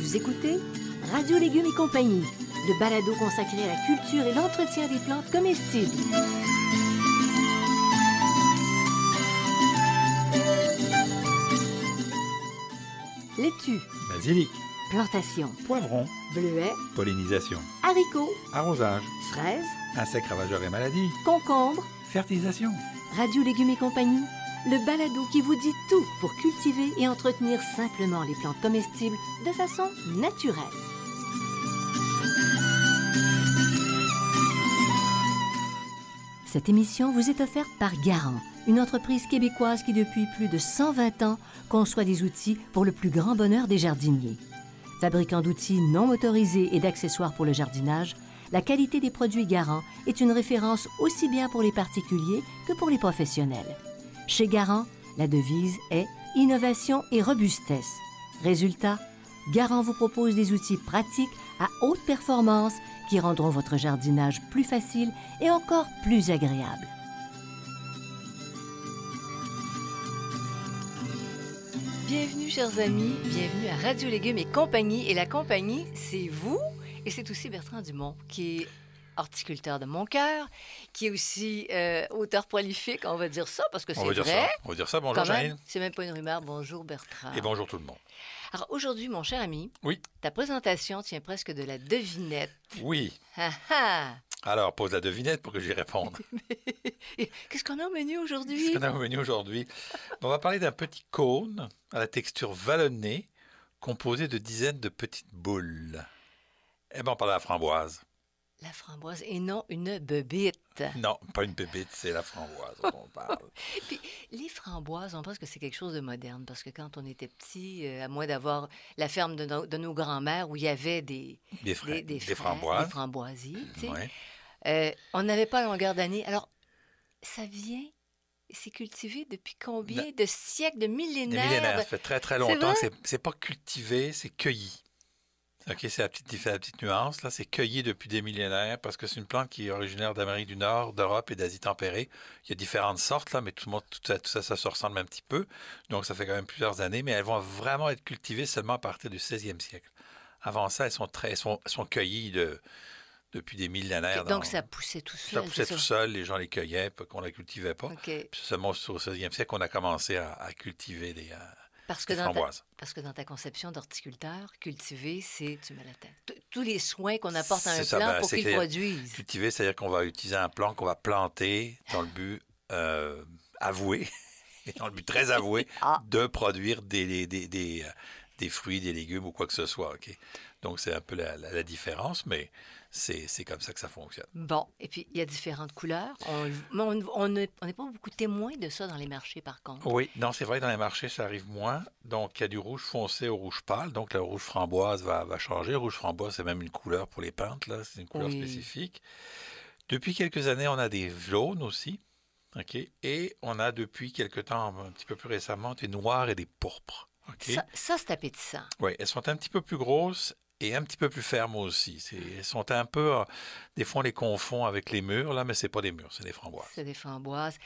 Vous écoutez Radio Légumes et compagnie, le balado consacré à la culture et l'entretien des plantes comestibles. Laitue, Basilic, plantation, poivron, bleuets, pollinisation, haricots, arrosage, fraises, insectes ravageurs et maladies, concombres. fertilisation. Radio Légumes et compagnie, le balado qui vous dit tout pour cultiver et entretenir simplement les plantes comestibles de façon naturelle. Cette émission vous est offerte par Garant, une entreprise québécoise qui depuis plus de 120 ans conçoit des outils pour le plus grand bonheur des jardiniers. Fabricant d'outils non motorisés et d'accessoires pour le jardinage, la qualité des produits Garant est une référence aussi bien pour les particuliers que pour les professionnels. Chez Garant, la devise est « Innovation et robustesse ». Résultat, Garant vous propose des outils pratiques à haute performance qui rendront votre jardinage plus facile et encore plus agréable. Bienvenue, chers amis, bienvenue à Radio Légumes et compagnie. Et la compagnie, c'est vous et c'est aussi Bertrand Dumont qui est horticulteur de mon cœur, qui est aussi auteur prolifique, on va dire ça, parce que c'est vrai. On va dire ça. Bonjour, Janine. C'est même pas une rumeur. Bonjour, Bertrand. Et bonjour tout le monde. Alors aujourd'hui, mon cher ami, Oui. Ta présentation tient presque de la devinette. Oui. Ah ah! Alors, pose la devinette pour que j'y réponde. Qu'est-ce qu'on a au menu aujourd'hui? Qu'est-ce qu'on a au menu aujourd'hui? On va parler d'un petit cône à la texture vallonnée, composé de dizaines de petites boules. Eh bien, on parle de la framboise. La framboise et non une bebite. Non, pas une bébite, c'est la framboise dont on parle. Puis, les framboises, on pense que c'est quelque chose de moderne, parce que quand on était petit, à moins d'avoir la ferme de nos grands-mères où il y avait des framboises. Des framboisiers, tu sais, Ouais. on n'avait pas longueur d'année. Alors, ça vient, c'est cultivé depuis combien de siècles, de millénaires? Des millénaires, ça fait très très C'est longtemps vrai? que c'est pas cultivé, c'est cueilli. OK, c'est la petite nuance. Là, c'est cueilli depuis des millénaires parce que c'est une plante qui est originaire d'Amérique du Nord, d'Europe et d'Asie tempérée. Il y a différentes sortes, là, mais tout ça se ressemble un petit peu. Donc, ça fait quand même plusieurs années, mais elles vont vraiment être cultivées seulement à partir du 16e siècle. Avant ça, elles sont cueillies depuis des millénaires. Donc, ça poussait tout seul. Ça poussait tout seul, les gens les cueillaient, qu'on ne les cultivait pas. Okay. Puis seulement au 16e siècle qu'on a commencé à cultiver des framboises. Parce que dans ta conception d'horticulteur, cultiver, c'est, tu mets la tête, tous les soins qu'on apporte à un C'est ça, plant ben, pour c'est qu'il clair. produise. Cultiver, c'est-à-dire qu'on va utiliser un plant qu'on va planter dans le but avoué, et dans le but très avoué, de produire des fruits, des légumes ou quoi que ce soit. Okay? Donc, c'est un peu la différence, mais c'est comme ça que ça fonctionne. Bon, et puis il y a différentes couleurs. On n'est pas beaucoup témoins de ça dans les marchés, par contre. Oui, non, c'est vrai, dans les marchés, ça arrive moins. Donc, il y a du rouge foncé au rouge pâle. Donc, le rouge framboise va changer. Le rouge framboise, c'est même une couleur pour les peintres, là. C'est une couleur spécifique. Depuis quelques années, on a des jaunes aussi. OK? Et on a depuis quelques temps, un petit peu plus récemment, des noirs et des pourpres. Okay? Ça, c'est appétissant. Oui, elles sont un petit peu plus grosses et un petit peu plus fermes aussi. Elles sont un peu... des fois, on les confond avec les mûres, là, mais c'est pas des mûres, c'est des framboises. C'est des framboises.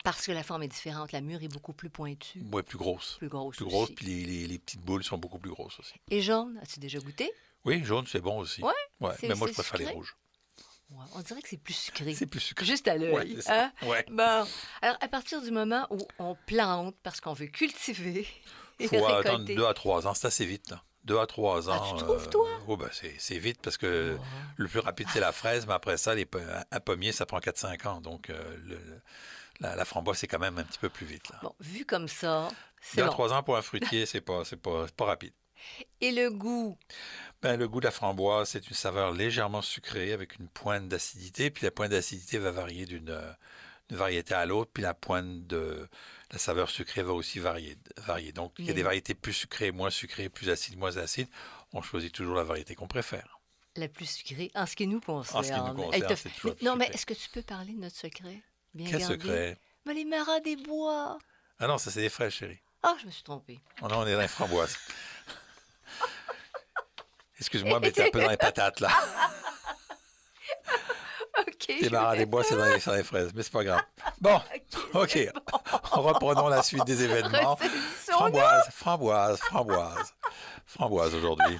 Parce que la forme est différente. La mûre est beaucoup plus pointue. Oui, plus grosse. Plus grosse Plus aussi. grosse, puis les petites boules sont beaucoup plus grosses aussi. Et jaune, as-tu déjà goûté? Oui, jaune, c'est bon aussi. Oui? Ouais, mais moi, je préfère les rouges. Ouais, on dirait que c'est plus sucré. C'est plus sucré. Juste à l'œil. Ouais, hein? Ouais. Bon, alors à partir du moment où on plante, parce qu'on veut cultiver et faut récolter... attendre 2 à 3 ans, c'est assez vite, là. 2 à 3 ans. Tu trouves, toi? Oh, ben, c'est vite parce que le plus rapide, c'est la fraise, mais après ça, un pommier, ça prend 4-5 ans. Donc, la framboise, c'est quand même un petit peu plus vite. Là. Bon, vu comme ça, c'est 2 à bon. 3 ans pour un fruitier, c'est pas rapide. Et le goût? Ben, le goût de la framboise, c'est une saveur légèrement sucrée avec une pointe d'acidité. Puis la pointe d'acidité va varier d'une variété à l'autre. Puis la pointe de la saveur sucrée va aussi varier. Donc, il y a des variétés plus sucrées, moins sucrées, plus acides, moins acides. On choisit toujours la variété qu'on préfère. La plus sucrée, en ce qui nous concerne. En ce qui nous concerne, c'est toujours Non, mais est-ce que tu peux parler de notre secret? Bien Quel gardé? secret? Ben, les marins des bois. Ah non, ça, c'est des fraises, chérie. Ah, je me suis trompée. Oh non, on est dans les framboises. Excuse-moi, mais t'es un peu dans les patates, là. OK. T'es marre des bois, c'est dans les fraises, mais c'est pas grave. Bon, OK. Reprenons la suite des événements. Framboise aujourd'hui.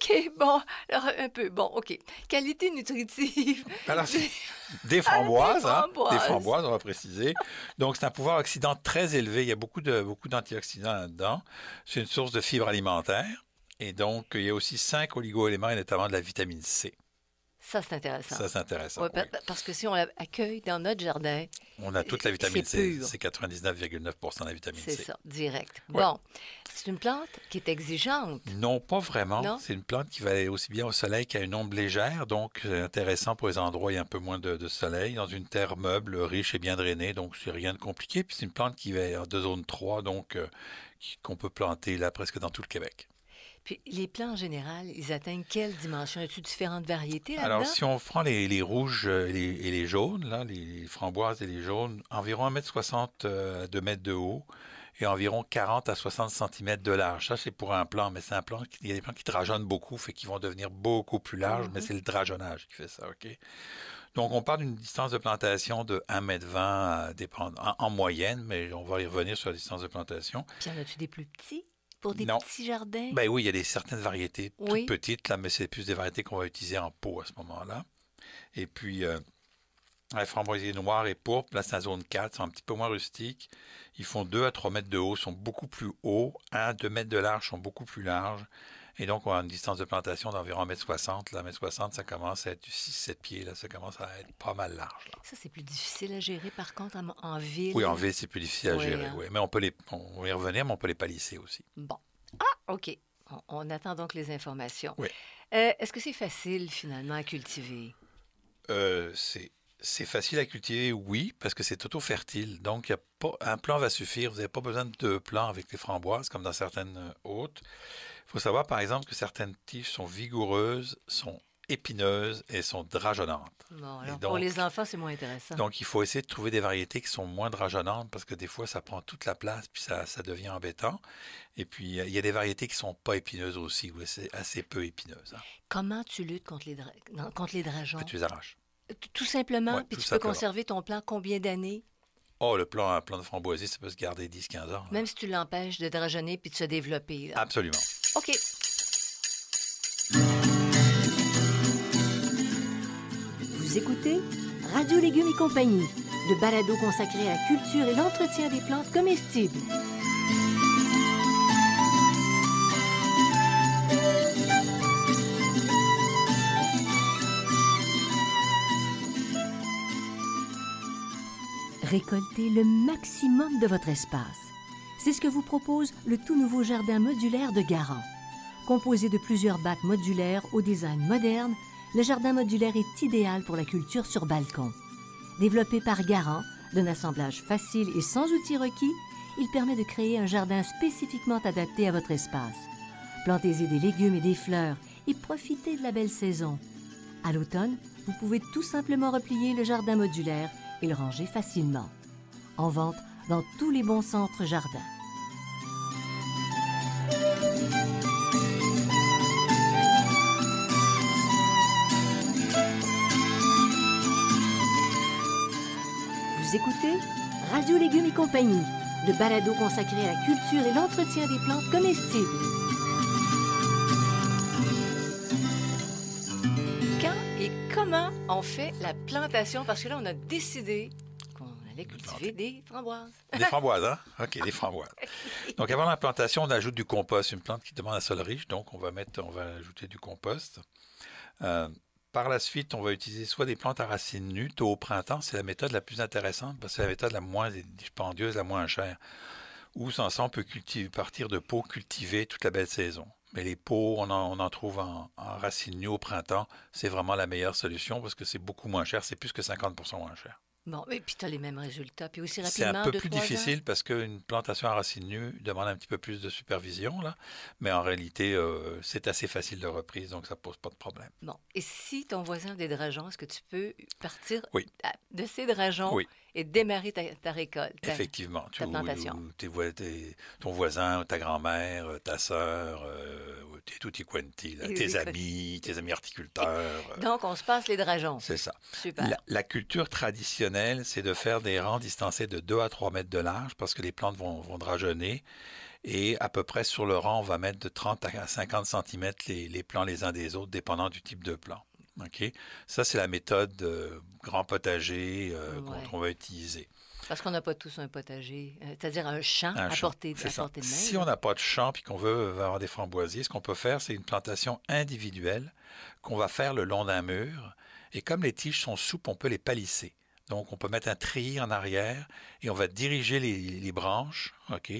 OK, bon, alors un peu, bon, OK. Qualité nutritive. Alors, c'est des framboises, hein? Des framboises. framboises, on va préciser. Donc, c'est un pouvoir oxydant très élevé. Il y a beaucoup d'antioxydants là-dedans. C'est une source de fibres alimentaires. Et donc, il y a aussi 5 oligo-éléments et notamment de la vitamine C. Ça, c'est intéressant. Ça, c'est intéressant. Ouais, Oui. parce que si on l'accueille dans notre jardin, On a toute la vitamine c'est C. pur. C'est 99,9% de la vitamine c'est C. ça, direct. Ouais. Bon, c'est une plante qui est exigeante. Non, pas vraiment. Non? C'est une plante qui va aller aussi bien au soleil qu'à une ombre légère. Donc, c'est intéressant pour les endroits où il y a un peu moins de soleil, dans une terre meuble, riche et bien drainée. Donc, c'est rien de compliqué. Puis, c'est une plante qui va être de zone 3, donc qu'on peut planter là presque dans tout le Québec. Puis les plants en général, ils atteignent quelle dimension? As-tu différentes variétés là-dedans? Alors, si on prend les rouges et les jaunes, là, les framboises et les jaunes, environ 1,60 m à 2 mètres de haut et environ 40 à 60 cm de large. Ça, c'est pour un plant, mais c'est un plant, il y a des plants qui dragonnent beaucoup, fait qu'ils vont devenir beaucoup plus larges, mais c'est le dragonnage qui fait ça, OK? Donc, on parle d'une distance de plantation de 1,20 m en moyenne, mais on va y revenir sur la distance de plantation. Puis en as-tu des plus petits pour des Non. petits jardins? Ben oui, il y a certaines variétés Oui. toutes petites, là, mais c'est plus des variétés qu'on va utiliser en pot à ce moment-là. Et puis, les framboisiers noirs et pourpres, là, c'est la zone 4, sont un petit peu moins rustiques. Ils font 2 à 3 mètres de haut, sont beaucoup plus hauts. 1 à 2 mètres de large, sont beaucoup plus larges. Et donc, on a une distance de plantation d'environ 1,60 m. Là, 1,60 m, ça commence à être du 6-7 pieds. Là, ça commence à être pas mal large. Là. Ça, c'est plus difficile à gérer, par contre, en ville. Oui, en ville, c'est plus difficile à Oui, gérer. hein. Oui. Mais on va y revenir, mais on peut les palisser aussi. Bon. Ah, OK. On attend donc les informations. Oui. Est-ce que c'est facile, finalement, à cultiver? C'est facile à cultiver, oui, parce que c'est auto-fertile. Donc, un plant va suffire. Vous n'avez pas besoin de 2 plants avec les framboises, comme dans certaines autres. Il faut savoir, par exemple, que certaines tiges sont vigoureuses, sont épineuses et sont drageonnantes. Bon, alors, donc, pour les enfants, c'est moins intéressant. Donc, il faut essayer de trouver des variétés qui sont moins drageonnantes parce que des fois, ça prend toute la place puis ça devient embêtant. Et puis, il y a des variétés qui ne sont pas épineuses aussi, ou assez peu épineuses. Hein. Comment tu luttes contre les drageons? Que tu les arraches. Tout simplement, Ouais, puis tout tu peux simplement. conserver ton plant combien d'années? Oh, un plant de framboisier, ça peut se garder 10-15 ans. Là. Même si tu l'empêches de drageonner puis de se développer. Là. Absolument. OK. Vous écoutez Radio Légumes et compagnie, le balado consacré à la culture et l'entretien des plantes comestibles. Récoltez le maximum de votre espace. C'est ce que vous propose le tout nouveau jardin modulaire de Garant. Composé de plusieurs bacs modulaires au design moderne, le jardin modulaire est idéal pour la culture sur balcon. Développé par Garant, d'un assemblage facile et sans outils requis, il permet de créer un jardin spécifiquement adapté à votre espace. Plantez-y des légumes et des fleurs et profitez de la belle saison. À l'automne, vous pouvez tout simplement replier le jardin modulaire et le ranger facilement. En vente dans tous les bons centres jardins. Vous écoutez Radio Légumes et compagnie, le balado consacré à la culture et l'entretien des plantes comestibles. Quand et comment on fait la plantation? Parce que là, on a décidé qu'on allait cultiver des framboises. Des framboises, hein? OK, des framboises. Donc, avant la plantation, on ajoute du compost, une plante qui demande un sol riche, donc on va ajouter du compost. Par la suite, on va utiliser soit des plantes à racines nues, tôt au printemps, c'est la méthode la plus intéressante parce que c'est la méthode la moins dispendieuse, la moins chère. Ou sans ça, on peut partir de pots cultivés toute la belle saison. Mais les pots, on en trouve en racines nues au printemps, c'est vraiment la meilleure solution parce que c'est beaucoup moins cher, c'est plus que 50% moins cher. Bon, et puis tu as les mêmes résultats. Puis aussi C'est rapidement, un peu 2, plus 3 ans. difficile parce qu'une plantation à racines nues demande un petit peu plus de supervision, là. Mais en réalité, c'est assez facile de reprise, donc ça ne pose pas de problème. Bon, et si ton voisin a des drageons, est-ce que tu peux partir Oui. de ces drageons Oui. et démarrer ta récolte, Effectivement. ta plantation. Ton voisin, ta grand-mère, ta sœur, tutti quanti, là, tes amis horticulteurs. Donc, on se passe les drageons. C'est ça. Super. La culture traditionnelle, c'est de faire des rangs distancés de 2 à 3 mètres de large parce que les plantes vont drageonner. Et à peu près sur le rang, on va mettre de 30 à 50 centimètres les plants les uns des autres, dépendant du type de plant. OK? Ça, c'est la méthode grand potager qu'on va utiliser. Parce qu'on n'a pas tous un potager, c'est-à-dire un champ à portée de main. Si on n'a pas de champ et qu'on veut avoir des framboisiers, ce qu'on peut faire, c'est une plantation individuelle qu'on va faire le long d'un mur. Et comme les tiges sont souples, on peut les palisser. Donc, on peut mettre un treillis en arrière et on va diriger les branches, OK,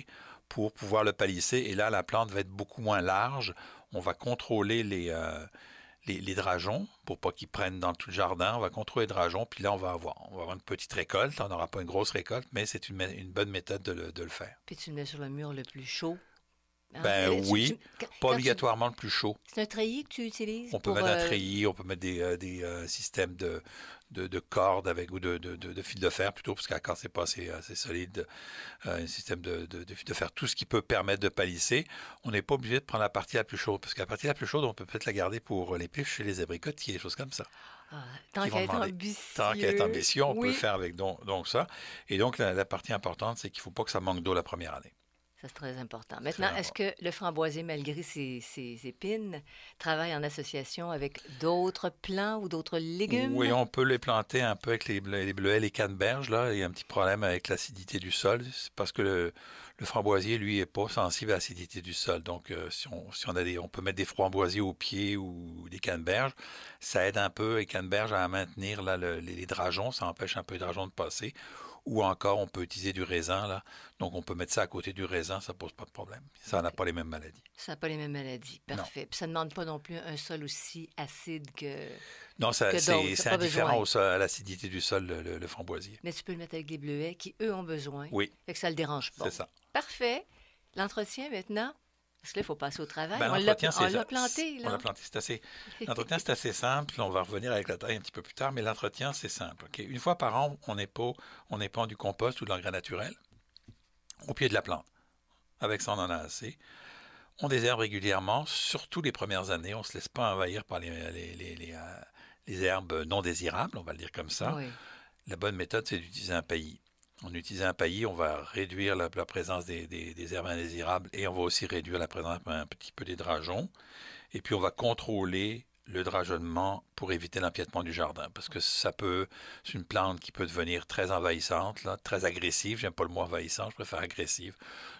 pour pouvoir le palisser. Et là, la plante va être beaucoup moins large. On va contrôler les drageons pour pas qu'ils prennent dans tout le jardin. On va contrôler les drageons, puis là, on va avoir une petite récolte. On n'aura pas une grosse récolte, mais c'est une bonne méthode de le faire. Puis tu le mets sur le mur le plus chaud. Oui, pas obligatoirement le plus chaud. C'est un treillis que tu utilises? On peut mettre un treillis, on peut mettre des systèmes de cordes ou de fil de fer plutôt, parce que la corde, c'est pas assez solide. Un système de fil de fer, tout ce qui peut permettre de palisser. On n'est pas obligé de prendre la partie la plus chaude, parce que la partie la plus chaude, on peut peut-être la garder pour les pêches chez les abricotiers, des choses comme ça. Tant qu'à être ambitieux. Tant qu'à être ambitieux, on peut le faire avec donc ça. Et donc, la partie importante, c'est qu'il ne faut pas que ça manque d'eau la première année. Ça, c'est très important. Maintenant, est-ce que le framboisier, malgré ses épines, travaille en association avec d'autres plants ou d'autres légumes? Oui, on peut les planter un peu avec les bleuets, les canneberges. Là. Il y a un petit problème avec l'acidité du sol. C'est parce que le framboisier, lui, n'est pas sensible à l'acidité du sol. Donc, si on peut mettre des framboisiers au pied ou des canneberges, ça aide un peu les canneberges à maintenir là, les drageons. Ça empêche un peu les drageons de passer. Ou encore, on peut utiliser du raisin, là. Donc, on peut mettre ça à côté du raisin, ça ne pose pas de problème. Ça n'a pas les mêmes maladies. Ça n'a pas les mêmes maladies. Parfait. Puis ça ne demande pas non plus un sol aussi acide que. Non, c'est indifférent à l'acidité du sol, le framboisier. Mais tu peux le mettre avec des bleuets qui, eux, ont besoin. Oui. Fait que ça ne le dérange pas. C'est ça. Parfait. L'entretien, maintenant. Parce que là, il faut passer au travail. Ben, on l'a planté, là. On l'a planté. L'entretien, c'est assez simple. On va revenir avec la taille un petit peu plus tard, mais l'entretien, c'est simple. Okay? Une fois par an, on épand du compost ou de l'engrais naturel au pied de la plante. Avec ça, on en a assez. On désherbe régulièrement, surtout les premières années. On ne se laisse pas envahir par les herbes non désirables, on va le dire comme ça. Oui. La bonne méthode, c'est d'utiliser un paillis. On utilise un paillis, on va réduire la présence des herbes indésirables et on va aussi réduire la présence un petit peu des drageons. Et puis, on va contrôler le drageonnement pour éviter l'empiètement du jardin. Parce que c'est une plante qui peut devenir très envahissante, là, très agressive. J'aime pas le mot envahissant, je préfère agressive.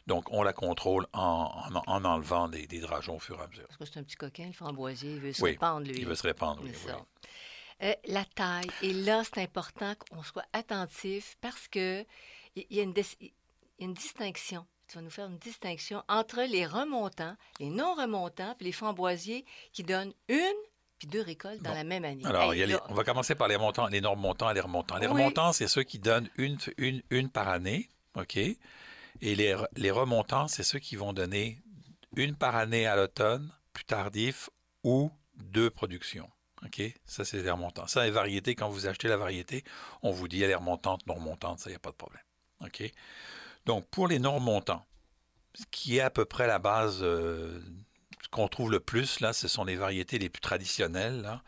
Donc, on la contrôle en enlevant des drageons au fur et à mesure. Parce que c'est un petit coquin, le framboisier, il veut se répandre, lui. Il veut se répandre, oui. La taille. Et là, c'est important qu'on soit attentif parce que il y a une distinction. Tu vas nous faire une distinction entre les remontants, les non remontants, puis les framboisiers qui donnent une puis deux récoltes dans la même année. Alors, on va commencer par les non remontants et les remontants. Les remontants, c'est ceux qui donnent une par année, OK? Et les remontants, c'est ceux qui vont donner une par année à l'automne, plus tardif, ou deux productions. OK? Ça, c'est les remontants. Ça, les variétés, quand vous achetez la variété, on vous dit elle est remontante, non remontante, ça, il n'y a pas de problème. OK? Donc, pour les non remontants, ce qui est à peu près la base ce qu'on trouve le plus, là, ce sont les variétés les plus traditionnelles. Là.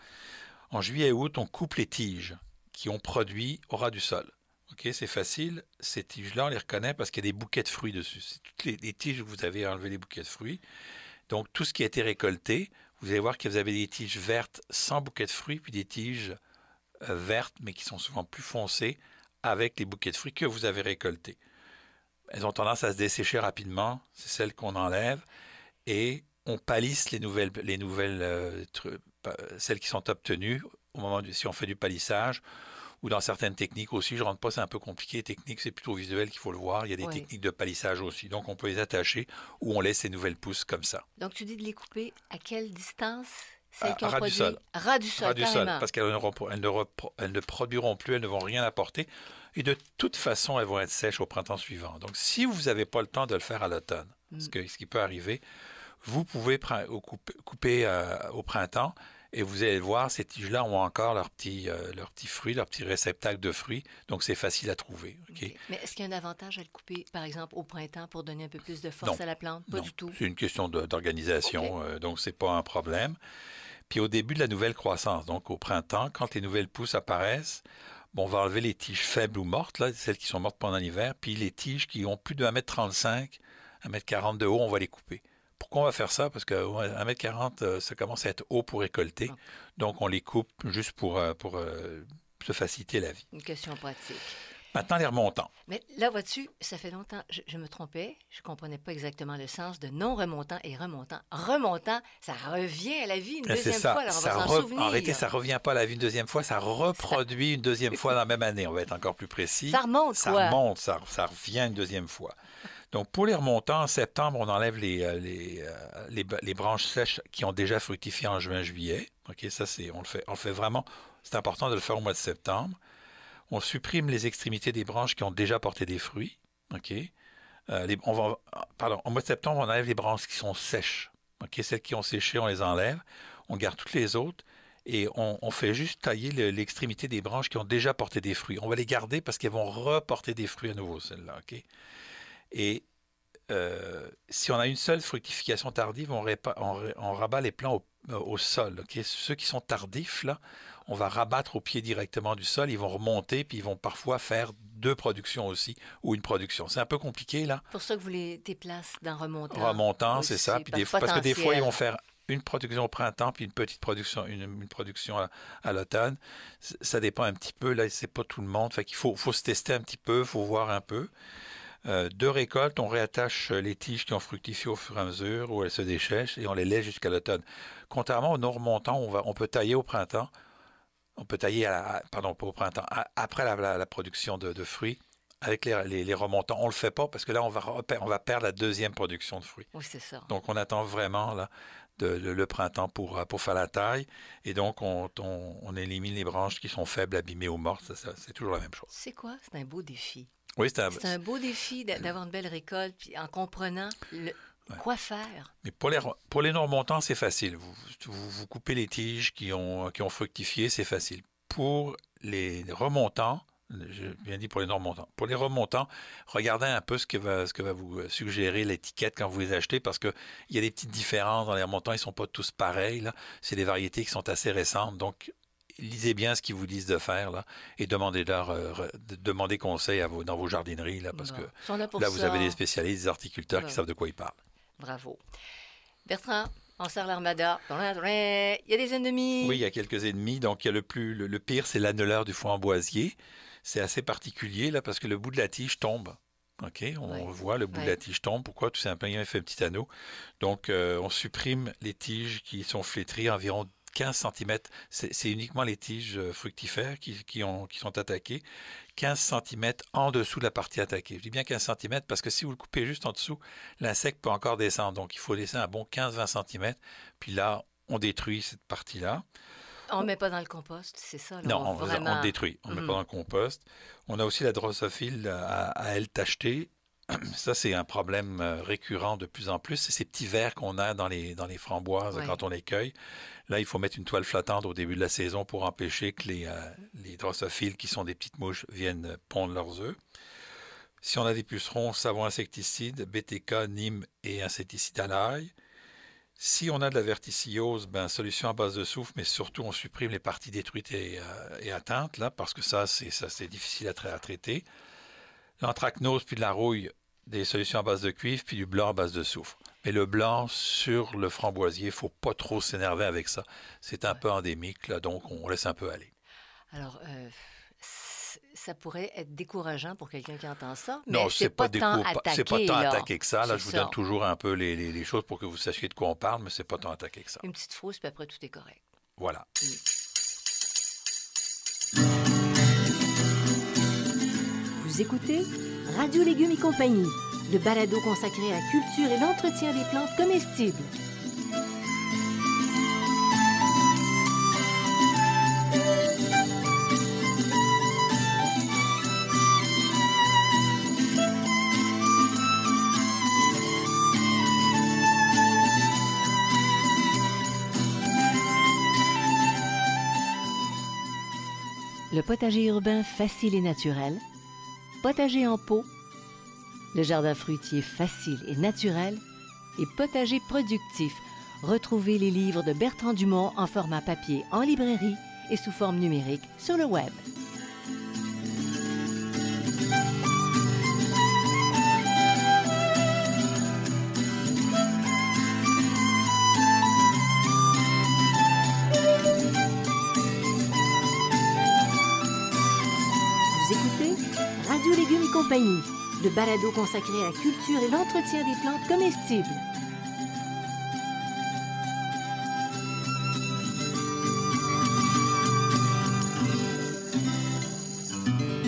En juillet et août, on coupe les tiges qui ont produit au ras du sol. OK? C'est facile. Ces tiges-là, on les reconnaît parce qu'il y a des bouquets de fruits dessus. C'est toutes les tiges où vous avez enlevé les bouquets de fruits. Donc, tout ce qui a été récolté, vous allez voir que vous avez des tiges vertes sans bouquet de fruits, puis des tiges vertes, mais qui sont souvent plus foncées, avec les bouquets de fruits que vous avez récoltés. Elles ont tendance à se dessécher rapidement, c'est celles qu'on enlève, et on palisse celles qui sont obtenues au moment si on fait du palissage, ou dans certaines techniques aussi, je ne rentre pas, c'est un peu compliqué, les techniques, c'est plutôt visuel qu'il faut le voir, il y a des techniques de palissage aussi, donc on peut les attacher ou on laisse ces nouvelles pousses comme ça. Donc tu dis de les couper à quelle distance? Celles qui ont ras du sol. Ras du sol, carrément. Parce qu'elles ne produiront plus, elles ne vont rien apporter, et de toute façon, elles vont être sèches au printemps suivant. Donc si vous n'avez pas le temps de le faire à l'automne, ce qui peut arriver, vous pouvez couper au printemps, Et vous allez le voir, ces tiges-là ont encore leurs petits fruits, leurs petits réceptacles de fruits. Donc, c'est facile à trouver. Okay? Mais est-ce qu'il y a un avantage à le couper, par exemple, au printemps pour donner un peu plus de force à la plante? Pas du tout. C'est une question d'organisation. Donc, c'est pas un problème. Puis, au début de la nouvelle croissance, donc au printemps, quand les nouvelles pousses apparaissent, on va enlever les tiges faibles ou mortes, là, celles qui sont mortes pendant l'hiver. Puis, les tiges qui ont plus de 1,35 m, 1,40 m de haut, on va les couper. Pourquoi on va faire ça? Parce que 1,40 m, ça commence à être haut pour récolter. Donc, on les coupe juste pour se faciliter la vie. Une question pratique. Maintenant, les remontants. Mais là, vois-tu, ça fait longtemps, je me trompais, je ne comprenais pas exactement le sens de non-remontant et remontant. Remontant, ça revient à la vie une deuxième fois, alors on va s'en souvenir. En réalité, ça ne revient pas à la vie une deuxième fois, ça reproduit une deuxième fois dans la même année. On va être encore plus précis. Ça remonte, ça remonte, ça revient une deuxième fois. Donc, pour les remontants, en septembre, on enlève les branches sèches qui ont déjà fructifié en juin, juillet. OK, ça, on le fait vraiment. C'est important de le faire au mois de septembre. On supprime les extrémités des branches qui ont déjà porté des fruits. OK? Au mois de septembre, on enlève les branches qui sont sèches. OK? Celles qui ont séché, on les enlève. On garde toutes les autres. Et on fait juste tailler l'extrémité des branches qui ont déjà porté des fruits. On va les garder parce qu'elles vont reporter des fruits à nouveau, celles-là. OK? Et si on a une seule fructification tardive, on rabat les plants au sol. Okay? Ceux qui sont tardifs, là, on va rabattre au pied directement du sol. Ils vont remonter, puis ils vont parfois faire 2 productions aussi, ou une production. C'est un peu compliqué, là. C'est pour ça que vous les déplacez dans remontant. Remontant, c'est ça. Puis parce que des fois, ils vont faire une production au printemps, puis une petite production, une production à l'automne. Ça dépend un petit peu. Là, c'est pas tout le monde. Fait qu'il faut se tester un petit peu, il faut voir un peu. De récolte, on réattache les tiges qui ont fructifié au fur et à mesure, où elles se déchèchent, et on les laisse jusqu'à l'automne. Contrairement aux non-remontants, on peut tailler au printemps. On peut tailler, pas au printemps, après la production de fruits. Avec les remontants, on ne le fait pas parce que là, on va perdre la deuxième production de fruits. Oui, c'est ça. Donc, on attend vraiment là, le printemps pour faire la taille. Et donc, on élimine les branches qui sont faibles, abîmées ou mortes. C'est toujours la même chose. C'est quoi? C'est un beau défi. Oui, c'est un beau défi d'avoir une belle récolte, puis en comprenant quoi faire. Mais pour les non-remontants, c'est facile. Vous coupez les tiges qui ont fructifié, c'est facile. Pour les remontants, j'ai bien dit pour les non-remontants. Pour les remontants, regardez un peu ce que va vous suggérer l'étiquette quand vous les achetez, parce qu'il y a des petites différences dans les remontants. Ils ne sont pas tous pareils, là. C'est des variétés qui sont assez récentes, donc lisez bien ce qu'ils vous disent de faire là, et demandez conseil dans vos jardineries, là, parce que là, vous avez des spécialistes, des horticulteurs qui savent de quoi ils parlent. Bravo. Bertrand, on sert l'armada. Il y a des ennemis. Oui, il y a quelques ennemis. Donc, il y a le pire, c'est l'anneleur du framboisier. C'est assez particulier, là, parce que le bout de la tige tombe. OK? On voit, le bout de la tige tombe. Pourquoi? Tout simplement, il fait un petit anneau. Donc, on supprime les tiges qui sont flétries environ 15 cm. C'est uniquement les tiges fructifères qui sont attaquées. 15 cm en dessous de la partie attaquée. Je dis bien 15 cm parce que si vous le coupez juste en dessous, l'insecte peut encore descendre. Donc, il faut laisser un bon 15-20 cm. Puis là, on détruit cette partie-là. On ne met pas dans le compost, c'est ça? Là, non, on détruit. On ne met pas dans le compost. On a aussi la drosophile à ailes tachetées. Ça, c'est un problème récurrent de plus en plus. C'est ces petits vers qu'on a dans les framboises quand on les cueille. Là, il faut mettre une toile flottante au début de la saison pour empêcher que les drosophiles, qui sont des petites mouches, viennent pondre leurs œufs. Si on a des pucerons, savon insecticide, BTK, Nîmes et insecticide à l'ail. Si on a de la verticillose, solution à base de soufre, mais surtout on supprime les parties détruites et atteintes, là, parce que ça c'est difficile à traiter. L'anthracnose puis de la rouille, des solutions à base de cuivre, puis du blanc à base de soufre. Mais le blanc sur le framboisier, il ne faut pas trop s'énerver avec ça. C'est un peu endémique, là, donc on laisse un peu aller. Alors, ça pourrait être décourageant pour quelqu'un qui entend ça, mais non, c'est pas tant attaqué. C'est pas tant attaqué que ça. Là, je vous donne toujours un peu les choses pour que vous sachiez de quoi on parle, mais c'est pas tant attaqué que ça. Une petite frousse, puis après, tout est correct. Voilà. Vous écoutez Radio Légumes et compagnie, le balado consacré à la culture et l'entretien des plantes comestibles. le potager urbain facile et naturel, potager en pot, le jardin fruitier facile et naturel et potager productif. Retrouvez les livres de Bertrand Dumont en format papier en librairie et sous forme numérique sur le web. Vous écoutez Radio Légumes et compagnie, le balado consacré à la culture et l'entretien des plantes comestibles.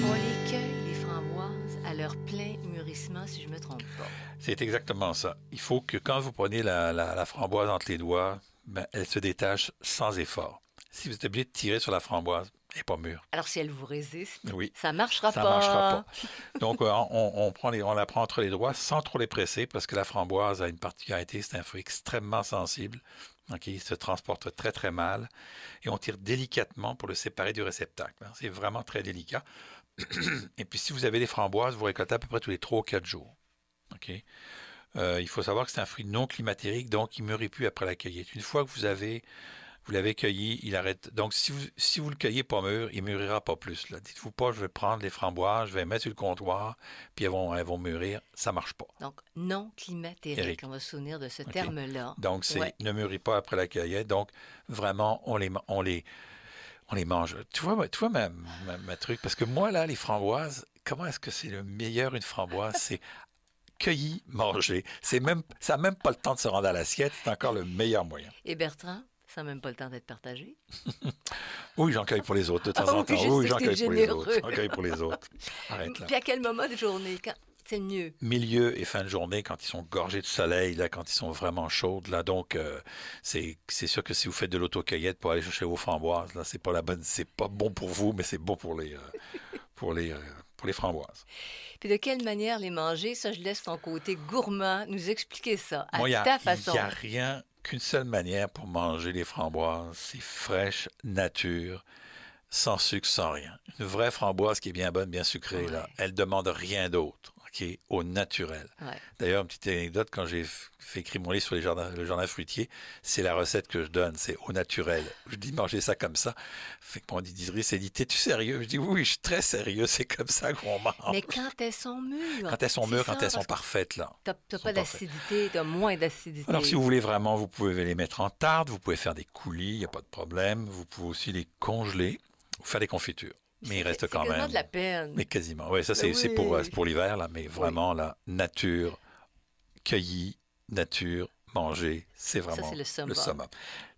On les cueille, les framboises, à leur plein mûrissement, si je ne me trompe pas. C'est exactement ça. Il faut que quand vous prenez la framboise entre les doigts, ben, elle se détache sans effort. Si vous êtes obligé de tirer sur la framboise, elle n'est pas mûre. Alors, si elle vous résiste, Oui. ça ne marchera Ça pas. marchera pas. Donc, on la prend entre les doigts sans trop les presser parce que la framboise a une particularité, c'est un fruit extrêmement sensible. Donc, il se transporte très, très mal. Et on tire délicatement pour le séparer du réceptacle. C'est vraiment très délicat. Et puis, si vous avez des framboises, vous récoltez à peu près tous les 3 ou 4 jours. OK? Il faut savoir que c'est un fruit non climatérique, donc il ne mûrit plus après la cueillette. Une fois que vous l'avez cueilli, il arrête. Donc, si vous le cueillez pas mûr, il ne mûrira pas plus. Là. Dites-vous pas, je vais prendre les framboises, je vais les mettre sur le comptoir, puis elles vont mûrir. Ça ne marche pas. Donc, non climatérique, Eric. on va se souvenir de ce OK. terme-là. Donc, Ouais. ne mûrit pas après la cueillette. Donc, vraiment, on les mange. Tu vois ma truc? Parce que moi, là, les framboises, comment est-ce que c'est le meilleur, une framboise? C'est cueilli, mangé. Ça n'a même pas le temps de se rendre à l'assiette. C'est encore le meilleur moyen. Et Bertrand, ça n'a même pas le temps d'être partagé. Oui, j'en cueille pour les autres de temps Ah en oui, temps. je Oui, sais j'en que t'es cueille pour les autres. généreux. J'en cueille pour les autres. Arrête là. Puis à quel moment de journée, quand c'est mieux? Milieu et fin de journée, quand ils sont gorgés de soleil, là, quand ils sont vraiment chaudes, là, donc c'est sûr que si vous faites de l'autocueillette pour aller chercher vos framboises, là, c'est pas bon pour vous, mais c'est bon pour les framboises. Puis de quelle manière les manger? Ça, je laisse ton côté gourmand nous expliquer ça à Moi, il ta façon. n'y a rien qu'une seule manière pour manger les framboises, c'est fraîche, nature, sans sucre, sans rien. Une vraie framboise qui est bien bonne, bien sucrée, Ouais. là, elle demande rien d'autre, OK, au naturel. Ouais. D'ailleurs, une petite anecdote, quand j'ai fait écrire mon livre sur le jardin fruitier, c'est la recette que je donne, c'est au naturel. Je dis manger ça comme ça. Fait que mon éditrice, elle dit, t'es-tu sérieux? Je dis oui, je suis très sérieux, c'est comme ça qu'on mange. Mais quand elles sont mûres. Quand elles sont c'est mûres, ça, quand elles sont parce que parfaites, là. T'as sont pas parfaites. d'acidité, t'as moins d'acidité. Alors, si vous voulez vraiment, vous pouvez les mettre en tarte, vous pouvez faire des coulis, il n'y a pas de problème. Vous pouvez aussi les congeler ou faire des confitures. Mais il reste quand C'est quasiment même. de la peine. Mais quasiment. Oui, ça, Ben c'est oui. pour l'hiver, là. Mais vraiment, là, nature, cueillie, nature, manger, c'est Ça, vraiment c'est le summum. summum.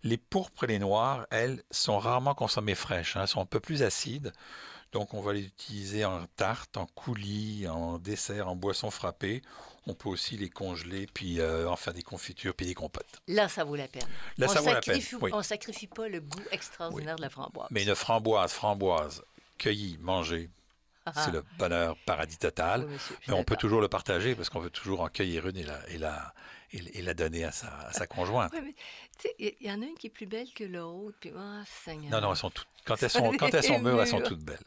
Les pourpres et les noires, elles, sont rarement consommées fraîches. Elles sont un peu plus acides. Donc, on va les utiliser en tarte, en coulis, en dessert, en boisson frappée. On peut aussi les congeler, puis en faire des confitures, puis des compotes. Là, ça vaut la peine. Là, ça vaut la peine, oui. On sacrifie pas le goût extraordinaire de la framboise. Mais une framboise, cueillie, mangée, c'est le bonheur, paradis total. Oui, monsieur, je suis Mais on peut d'accord. toujours le partager parce qu'on veut toujours en cueillir une et la donner à sa conjointe. Oui, mais tu sais, il y en a une qui est plus belle que l'autre, puis Seigneur. Non, elles sont toutes. Quand elles sont mûres, elles sont Mûres. toutes belles.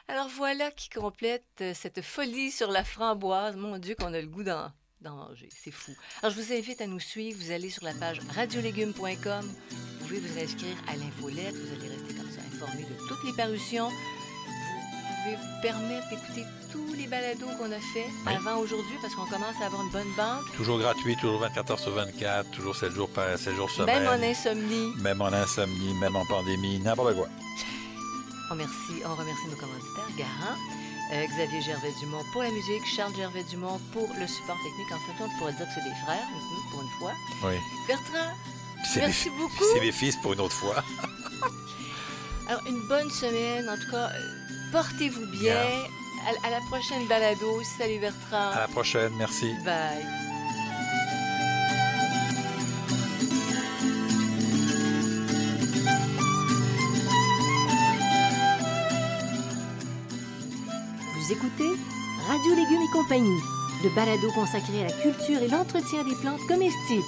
Alors voilà qui complète cette folie sur la framboise. Mon Dieu, qu'on a le goût d'en manger. C'est fou. Alors je vous invite à nous suivre. Vous allez sur la page radiolégumes.com. Vous pouvez vous inscrire à l'infolette. Vous allez rester comme ça informé de toutes les parutions. Vous pouvez vous permettre d'écouter tous les balados qu'on a fait Oui. avant aujourd'hui parce qu'on commence à avoir une bonne banque. Toujours gratuit, toujours 24 heures sur 24, toujours 7 jours semaine. Même en insomnie. Même en insomnie, même en pandémie, n'importe quoi. On remercie nos commanditaires, Garant, Xavier Gervais-Dumont pour la musique, Charles Gervais-Dumont pour le support technique. En fait, on pourrait dire que c'est des frères, pour une fois. Oui. Bertrand, Puis merci beaucoup. C'est mes fils pour une autre fois. Alors, une bonne semaine. En tout cas, portez-vous bien. À la prochaine balado. Salut Bertrand. À la prochaine, merci. Bye. Vous écoutez Radio Légumes et compagnie, le balado consacré à la culture et l'entretien des plantes comestibles.